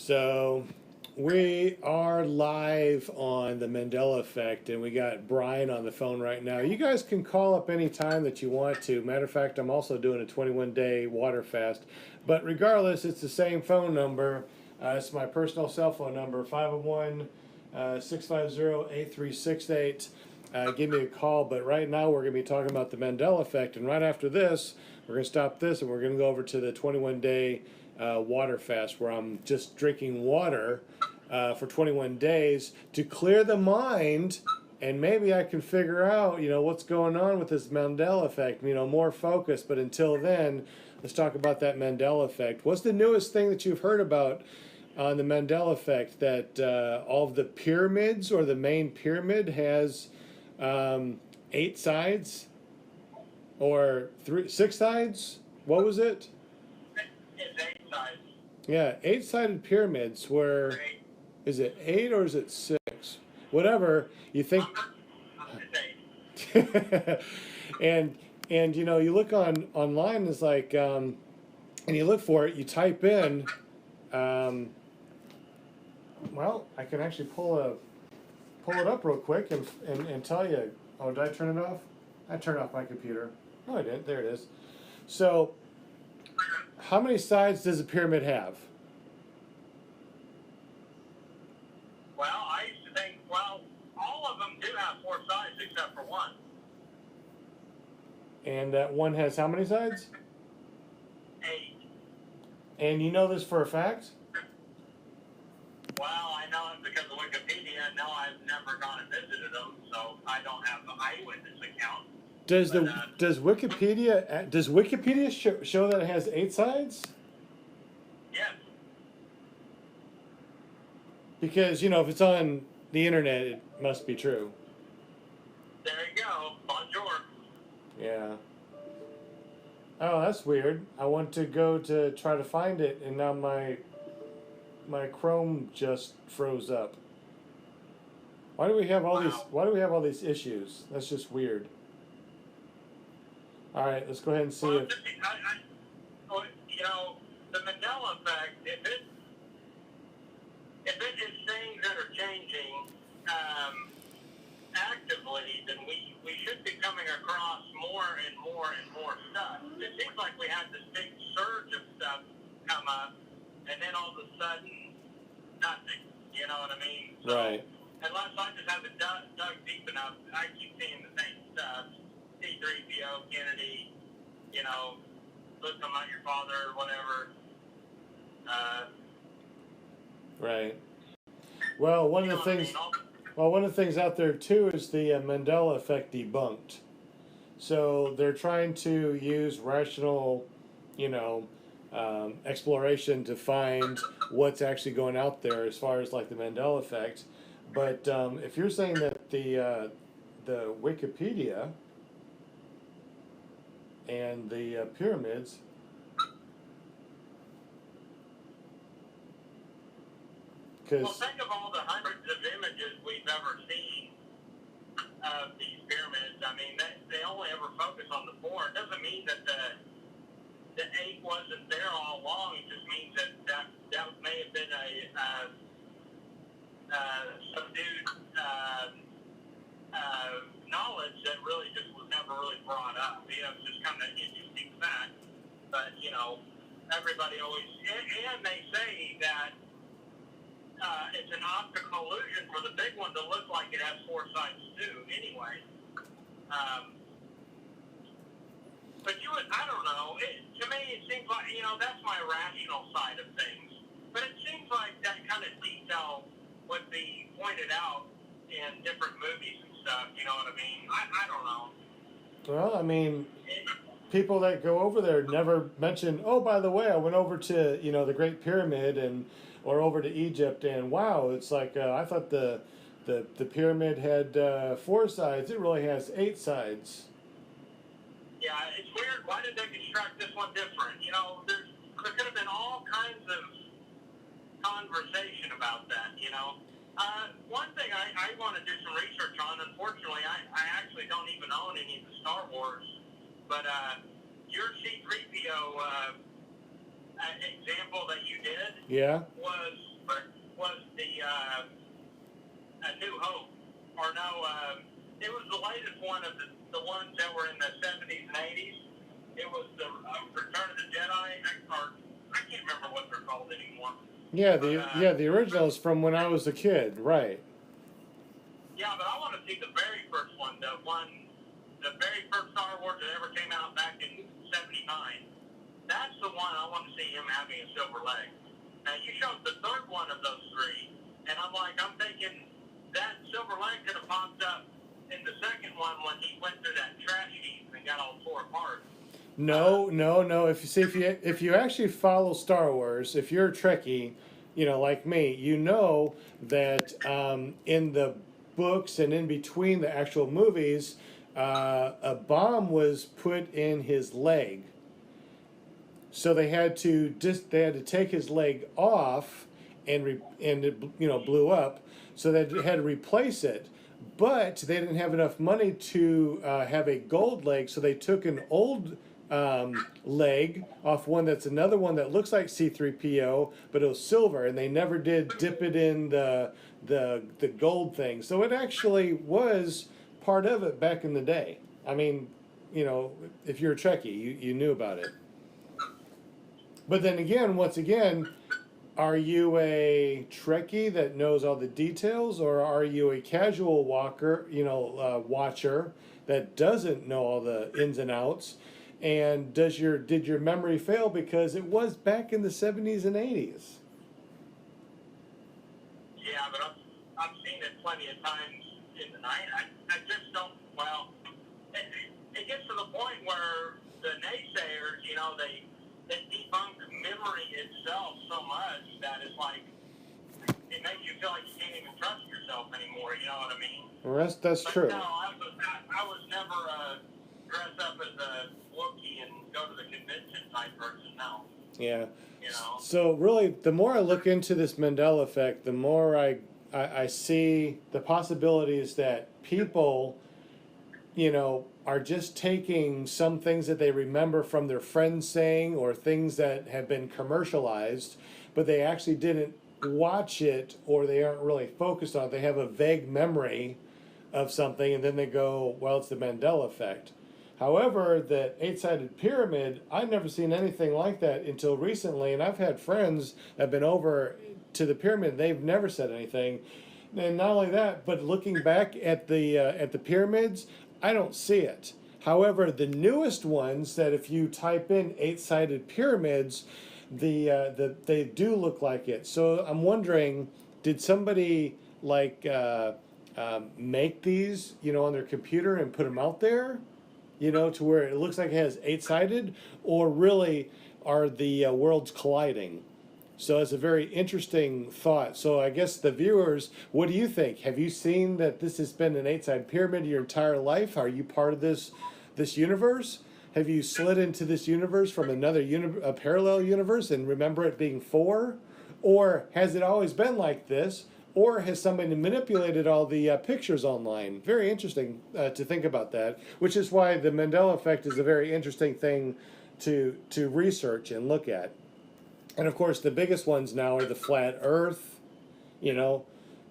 So we are live on the Mandela Effect, and we got Brian on the phone right now. You guys can call up any time that you want to. Matter of fact, I'm also doing a 21-day water fast. But regardless, it's the same phone number. It's my personal cell phone number, 501 650 8368. Give me a call. But right now, we're going to be talking about the Mandela Effect. And right after this, we're going to stop this and we're going to go over to the 21-day water fast, where I'm just drinking water for 21 days to clear the mind, and maybe I can figure out, what's going on with this Mandela effect, more focus. But until then, let's talk about that Mandela effect. What's the newest thing that you've heard about on the Mandela effect? That all of the pyramids, or the main pyramid, has 8 sides or 6 sides? What was it? It's 8 sides. Yeah, 8-sided pyramids. Where is it 8 or is it 6? Whatever you think. and you look online. It's like and you look for it. You type in. Well, I can actually pull it up real quick and tell you. Oh, did I turn it off? I turned off my computer. No, I didn't. There it is. So, how many sides does a pyramid have? Well, I used to think, all of them do have 4 sides except for one. And that one has how many sides? 8. And you know this for a fact? Well, I know it because of Wikipedia. No, I've never gone and visited them, so I don't have the eyewitness account. Does Wikipedia show that it has 8 sides? Yes. Because if it's on the internet, it must be true. There you go. Bonjour. Yeah. Oh, that's weird. I want to go to try to find it, and now my Chrome just froze up. Why do we have all these? Why do we have all these issues? That's just weird. All right, let's go ahead and see if. The Mandela effect. If it is things that are changing actively, then we should be coming across more and more and more stuff. It seems like we had this big surge of stuff come up, and then all of a sudden, nothing. You know what I mean? So, right. Unless I just haven't dug deep enough, I keep seeing the same stuff. C3PO, Kennedy, look, I'm not your father, or whatever. Right. Well, one of the things out there too is the Mandela effect debunked. So they're trying to use rational, exploration to find what's actually going out there as far as like the Mandela effect. But if you're saying that the Wikipedia and the pyramids. Well, think of all the hundreds of images we've ever seen of these pyramids. I mean, they only ever focus on the 4. It doesn't mean that the 8 wasn't there all along. It just means that may have been a subdued knowledge that really just was never really brought up. It's just kind of an interesting fact. But, everybody always, and they say that it's an optical illusion for the big one to look like it has 4 sides too, anyway. But I don't know. To me, it seems like, that's my rational side of things. But it seems like that kind of detail would be pointed out in different movies and stuff, you know what I mean? I don't know. Well, I mean, people that go over there never mention, oh, by the way, I went over to, the Great Pyramid or over to Egypt, and wow, it's like, I thought the pyramid had 4 sides. It really has 8 sides. Yeah, it's weird. Why did they construct this one different? There could have been all kinds of conversation about that, One thing I want to do some research on, unfortunately, I actually don't even own any of the Star Wars, but your C-3PO example that you did Yeah. was A New Hope, or no, it was the latest one of the ones that were in the 70s and 80s. It was the Return of the Jedi, or I can't remember what they're called anymore. Yeah, the originals from when I was a kid, right? Yeah, but I want to see the very first one, the very first Star Wars that ever came out back in '79. That's the one I want to see him having a silver leg. Now you showed the third one of those three, and I'm thinking that silver leg could have popped up in the second one when he went through that trash heap and got all tore apart. No. If you actually follow Star Wars, if you're a Trekkie, like me, you know that in the books and in between the actual movies, a bomb was put in his leg. So they had to take his leg off, and it blew up. So they had to replace it, but they didn't have enough money to have a gold leg, so they took an old leg off one that's another one that looks like C-3PO, but it was silver, and they never did dip it in the gold thing. So it actually was part of it back in the day. I mean, if you're a Trekkie, you knew about it. But then again, once again, are you a Trekkie that knows all the details, or are you a casual watcher that doesn't know all the ins and outs? And did your memory fail because it was back in the 70s and 80s? Yeah, but I've seen it plenty of times in the night. I just don't. Well, it gets to the point where the naysayers, they debunk memory itself so much that it's like it makes you feel like you can't even trust yourself anymore. You know what I mean? Well, that's true. No, I was never dress up as a Wookiee and go to the convention type person. No. Yeah. So really, the more I look into this Mandela effect, the more I see the possibilities that people, are just taking some things that they remember from their friends saying, or things that have been commercialized, but they actually didn't watch it, or they aren't really focused on it. They have a vague memory of something, and then they go, well, it's the Mandela effect. However, that eight-sided pyramid, I've never seen anything like that until recently, and I've had friends that have been over to the pyramid, they've never said anything. And not only that, but looking back at the pyramids, I don't see it. However, the newest ones that if you type in eight-sided pyramids, they do look like it. So I'm wondering, did somebody make these, on their computer and put them out there, to where it looks like it has eight-sided, or really are the worlds colliding? So it's a very interesting thought. So I guess the viewers, what do you think? Have you seen that this has been an eight-sided pyramid your entire life? Are you part of this universe? Have you slid into this universe from a parallel universe and remember it being four? Or has it always been like this? Or has somebody manipulated all the pictures online? Very interesting to think about that, which is why the Mandela effect is a very interesting thing to research and look at. And of course, the biggest ones now are the flat Earth,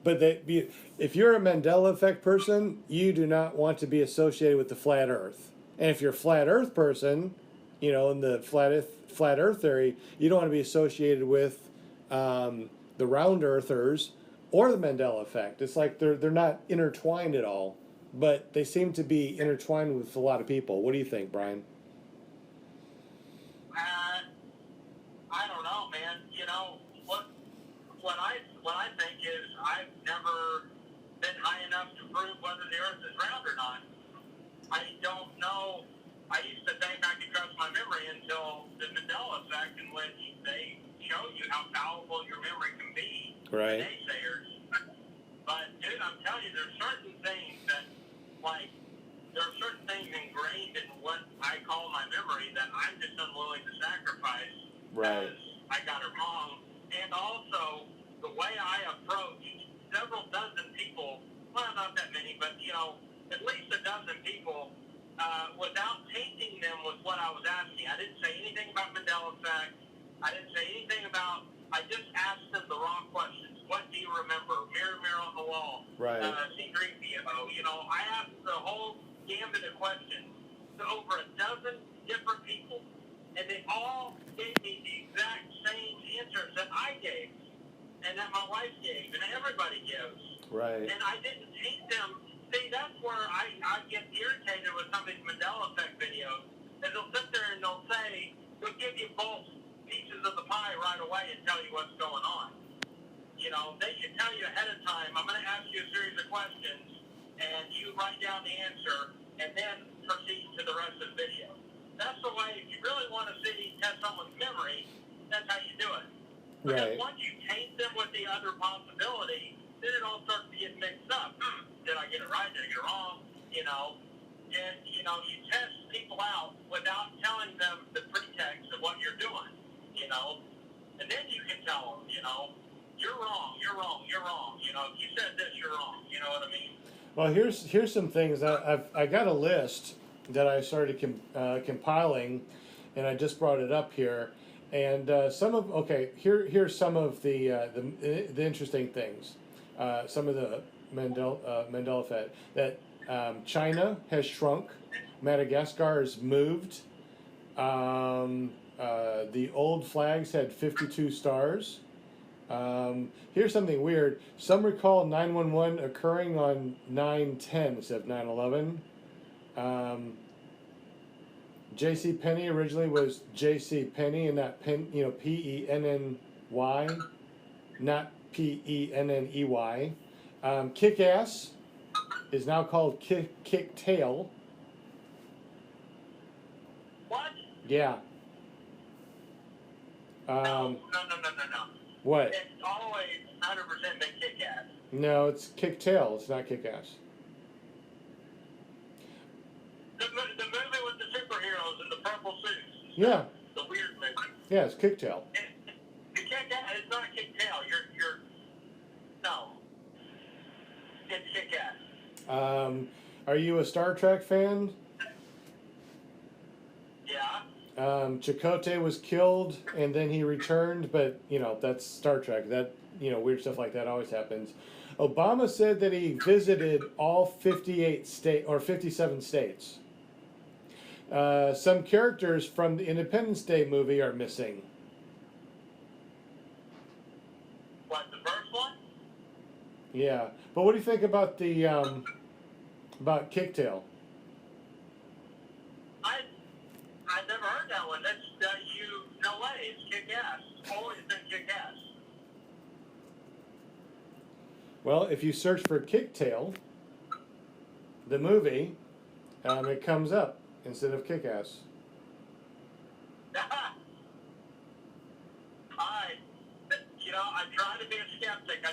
But if you're a Mandela effect person, you do not want to be associated with the flat Earth. And if you're a flat Earth person, in the flat Earth theory, you don't want to be associated with the round Earthers or the Mandela effect. It's like they're not intertwined at all, but they seem to be intertwined with a lot of people. What do you think, Brian? I don't know, man. What I think is I've never been high enough to prove whether the Earth is round or not. I don't know. I used to think I could trust my memory until the Mandela effect, in which they show you how powerful your memory can be. Right. The naysayers. But dude, I'm telling you, there's certain things that, there are certain things ingrained in what I call my memory that I'm just unwilling to sacrifice. Right. Because I got it wrong. And also, the way I approached several dozen people, well, not that many, but, at least a dozen people, without tainting them with what I was asking. I didn't say anything about Mandela effect. I didn't say anything about, I just asked them the wrong questions. What do you remember? Mirror, mirror on the wall. all. Right. C-3PO. You know, I asked the whole gambit of questions to over a dozen different people, and they all gave me the exact same answers that I gave, and that my wife gave, and everybody gives. Right. And I didn't hate them. See, that's where I get irritated with some of these Mandela effect videos, is they'll sit there and they'll say, we'll give you both pieces of the pie right away and tell you what's going on. You know, they should tell you ahead of time, I'm going to ask you a series of questions, and you write down the answer, and then proceed to the rest of the video. That's the way, if you really want to see, test someone's memory, that's how you do it. Because Right. once you taint them with the other possibility, then it all starts to get mixed up. Did I get it right? Did I get it wrong? You know, and, you know, you test people out without telling them the pretext of what you're doing, you know, and then you can tell them, you know, you're wrong, you're wrong, you're wrong. You know, if you said this, you're wrong. You know what I mean? Well, here's some things. I got a list that I started compiling, and I just brought it up here. And here's some of the interesting things. Some of the Mandela effect that China has shrunk, Madagascar has moved. The old flags had 52 stars. Here's something weird. Some recall 911 occurring on 9/10 instead of 9/11. J.C. Penney originally was J.C. Penney and not P-E-N-N-Y, not P-E-N-N-E-Y. Kick-ass is now called kick-tail. What? Yeah. No. What? It's always 100% been kick-ass. No, it's kick-tail. It's not kick-ass. The movie with the superheroes in the purple suits. Yeah. The weird movie. Yeah, it's kick-tail. The kick-ass, it's not kick-tail. No. It's kick-ass. Are you a Star Trek fan? Yeah. Chakotay was killed and then he returned, but you know, that's Star Trek. That, you know, weird stuff like that always happens. Obama said that he visited all 57 states. Some characters from the Independence Day movie are missing. What, the first one? Yeah, but what do you think about the about Kicktail? I've never heard that one. That's no way. It's kick-ass. Always been kick-ass. Well, if you search for Kicktail, the movie, it comes up instead of Kick-Ass. I try to be a skeptic. I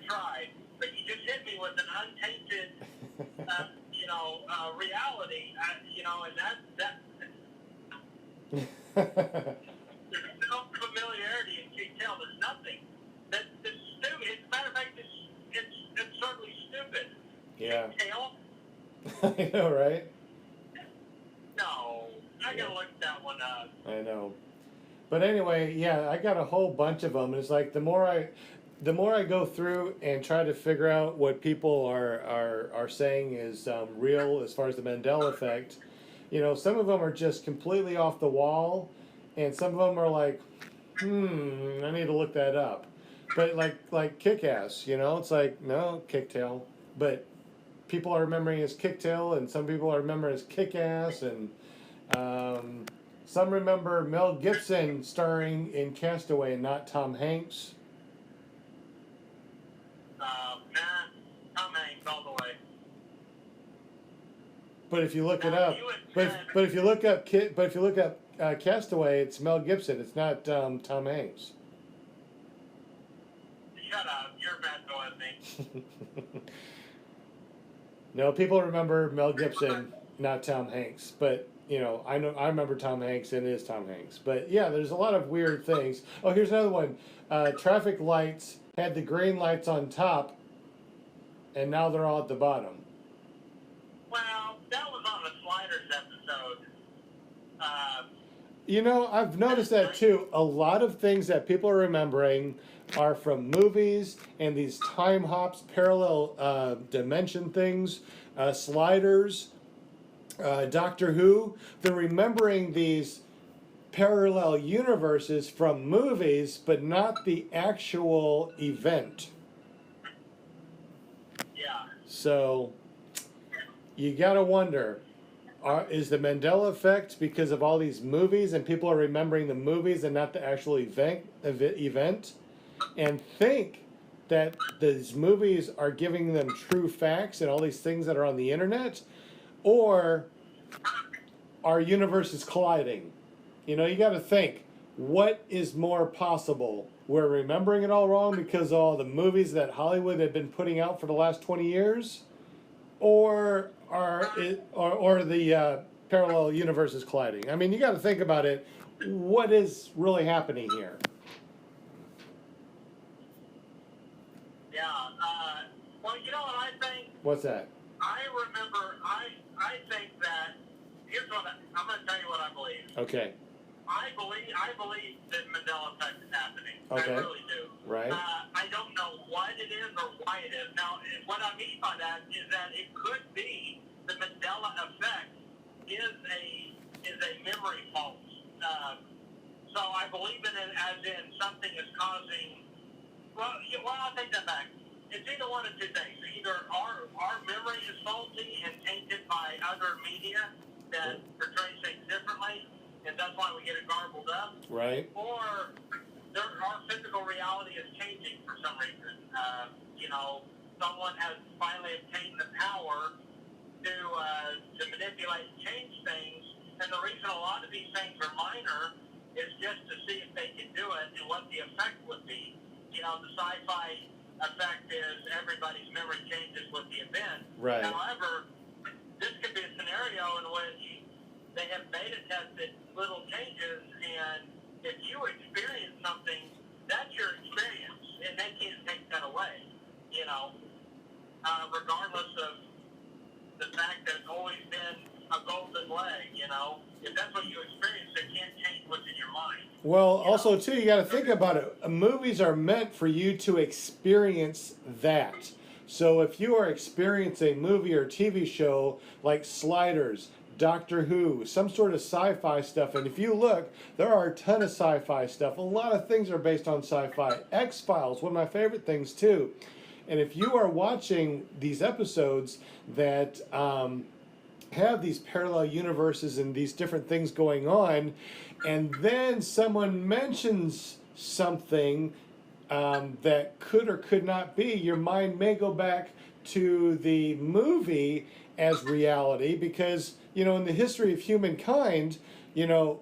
try. But you just hit me with an untainted, reality. And there's no familiarity in Kicktail. There's nothing. That's stupid. As a matter of fact, it's certainly stupid. Yeah. Kicktail? I know, right? No. I gotta look that one up. I know. But anyway, yeah, I got a whole bunch of them. And it's like the more I go through and try to figure out what people are saying is real as far as the Mandela effect, you know, some of them are just completely off the wall, and some of them are like, I need to look that up. But like Kick-Ass, you know, it's like, no, Kicktail. But people are remembering as Kicktail, and some people are remembering as Kick-Ass, and some remember Mel Gibson starring in Castaway and not Tom Hanks. Tom Hanks all the way. But if you look it up, but if you look up Castaway, it's Mel Gibson. It's not Tom Hanks. Shut up! You're messing with me. No, people remember Mel Gibson, not Tom Hanks. But you know, I remember Tom Hanks, and it is Tom Hanks. But yeah, there's a lot of weird things. Oh, here's another one. Traffic lights had the green lights on top, and now they're all at the bottom. Well, that was on the Sliders episode. You know, I've noticed that too. A lot of things that people are remembering are from movies and these time hops, parallel dimension things, sliders, Doctor Who. They're remembering these parallel universes from movies, but not the actual event. Yeah. So you gotta wonder, is the Mandela effect because of all these movies and people are remembering the movies and not the actual event, and think that these movies are giving them true facts and all these things that are on the internet, or our universes colliding? You know, you got to think, what is more possible? We're remembering it all wrong because of all the movies that Hollywood had been putting out for the last 20 years, or or the parallel universes colliding? I mean, you got to think about it. What is really happening here? Yeah. Well, you know what I think? What's that? I remember, I think that, here's what I'm going to tell you what I believe. Okay. I believe that Mandela effect is happening. Okay. I really do. Right. I don't know what it is or why it is. Now, what I mean by that is that it could be the Mandela effect is a memory fault. So I believe in it as in something is causing. Well, I'll take that back. It's either one of two things. Either our memory is faulty and tainted by other media that portrays things differently, and that's why we get it garbled up. Right. Or our physical reality is changing for some reason. You know, someone has finally obtained the power to manipulate and change things, and the reason a lot of these things are minor is just to see if they can do it and what the effect would be. You know, the sci-fi effect is everybody's memory changes with the event. Right. However, this could be a scenario in which they have beta tested little changes, and if you experience something, that's your experience, and they can't take that away, you know, regardless of the fact that it's always been a golden leg, you know. If that's what you experience, they can't change what's in your mind. Well, also, too, you got to think about it. Movies are meant for you to experience that. So if you are experiencing a movie or TV show like Sliders, Doctor Who, some sort of sci-fi stuff, and if you look, there are a ton of sci-fi stuff. A lot of things are based on sci-fi. X-Files, one of my favorite things, too. And if you are watching these episodes that have these parallel universes and these different things going on, and then someone mentions something that could or could not be, your mind may go back to the movie as reality, because, you know, in the history of humankind, you know,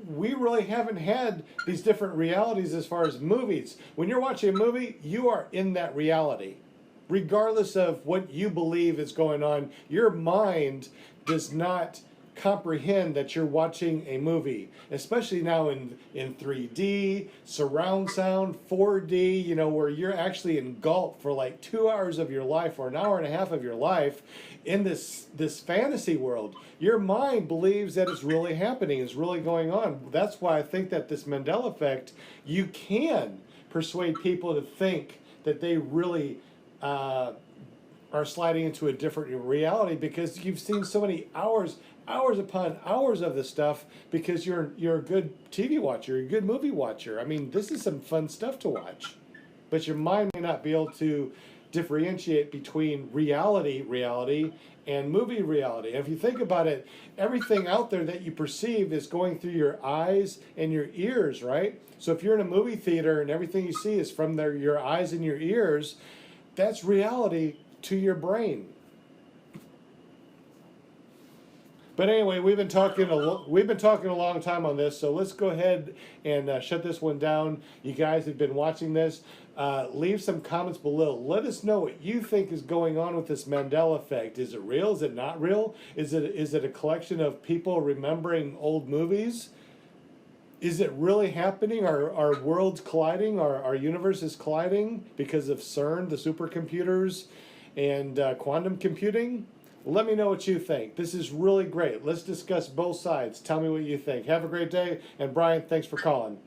we really haven't had these different realities as far as movies. When you're watching a movie, you are in that reality. Regardless of what you believe is going on, your mind does not comprehend that you're watching a movie, especially now in 3D, surround sound, 4D, you know, where you're actually engulfed for like 2 hours of your life or an hour and a half of your life in this fantasy world. Your mind believes that it's really happening, it's really going on. That's why I think that this Mandela effect, you can persuade people to think that they really are sliding into a different reality, because you've seen so many hours upon hours of this stuff, because you're a good TV watcher, you're a good movie watcher. I mean, this is some fun stuff to watch, but your mind may not be able to differentiate between reality and movie reality. And if you think about it, everything out there that you perceive is going through your eyes and your ears, right? So if you're in a movie theater and everything you see is from your eyes and your ears, that's reality to your brain. But anyway, we've been talking a long time on this, so let's go ahead and shut this one down. You guys have been watching this. Leave some comments below. Let us know what you think is going on with this Mandela effect. Is it real? Is it not real? Is it a collection of people remembering old movies? Is it really happening? Are worlds colliding? Are universes colliding because of CERN, the supercomputers, and quantum computing? Let me know what you think. This is really great. Let's discuss both sides. Tell me what you think. Have a great day. And Brian, thanks for calling.